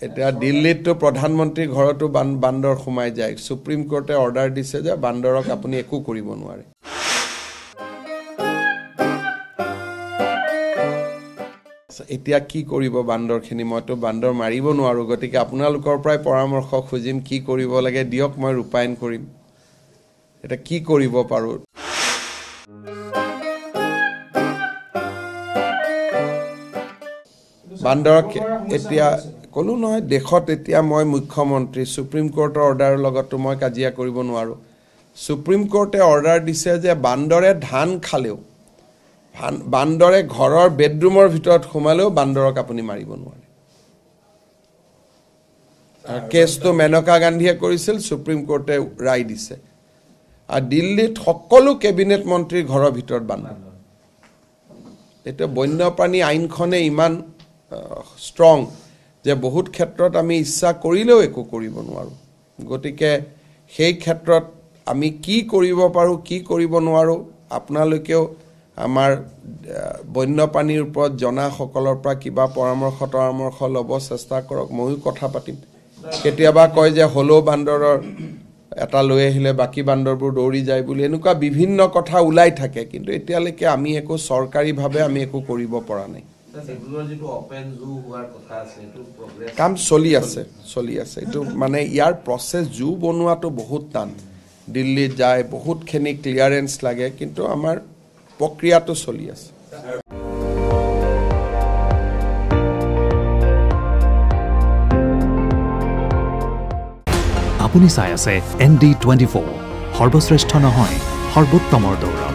এতিয়া দিল্লীতো প্ৰধানমন্ত্ৰীৰ ঘৰতো বান্দৰ সোমাই যায় সুপ্ৰিম কোৰ্টে অৰ্ডাৰ দিছে যে বান্দৰক আপুনি একো কৰিব নোৱাৰে এতিয়া কি কৰিব বান্দৰখিনি মইতো বান্দৰ মাৰিব নোৱাৰো গতিকে আপোনালোকৰ পৰাই পৰামৰ্শ খুজিম কি কৰিব লাগে দিয়ক মই ৰূপায়ণ কৰিম এটা কি কৰিব পাৰো বান্দৰক এতিয়া কলো নহয় দেখত এতিয়া মই মুখ্যমন্ত্ৰী সুপ্ৰিম কোৰ্টৰ অৰ্ডাৰৰ লগতো মই কাজিয়া কৰিব নোৱাৰো সুপ্ৰিম কোৰ্টে অৰ্ডাৰ দিছে যে বান্দৰে ধান খালেও বান্দৰে ঘৰৰ বেডৰুমৰ ভিতৰত সোমালেও বান্দৰক আপুনি মাৰিব নোৱাৰে কেছটো মেনকা গান্ধীয়ে কৰিছিল সুপ্ৰিম কোৰ্টে ৰায় দিছে আৰু দিল্লীত সকলো কেবিনেট মন্ত্ৰীৰ ঘৰৰ ভিতৰত বান্দৰ এটা বন্যপ্ৰাণী আইনখনে ইমান ষ্ট্ৰং যে বহুত ক্ষেত্ৰত আমি ইচ্ছা কৰিলেও একো কৰিব নোৱাৰো গতিকে সেই ক্ষেত্ৰত আমি কি কৰিব পাৰো কি কৰিব নোৱাৰো আপোনালোকেও আমাৰ বন্যপ্ৰাণীৰ ওপৰত জনা সকলৰ পৰা কিবা পৰামৰ্শ ল'ব চেষ্টা কৰক মইও কথা পাতিম কেতিয়াবা কয় যে হলো বান্দৰৰ এটা লৈ আহিলে বাকি বান্দৰবোৰ দৌৰি যায় বুলি এনেকুৱা বিভিন্ন কথা ওলাই থাকে কিন্তু এতিয়ালৈকে আমি একো চৰকাৰীভাৱে আমি একো কৰিব পৰা নাই কাম চলি আছে এইটো মানে ইয়াৰ প্ৰসেস জু বনোৱাটো বহুত টান দিল্লী যায় বহুতখিনি ক্লিয়াৰেন্স লাগে কিন্তু আমাৰ প্ৰক্ৰিয়াটো চলি আছে আপুনি চাই আছে ND24 সৰ্বশ্ৰেষ্ঠ নহয় সৰ্বোত্তমৰ দৌৰ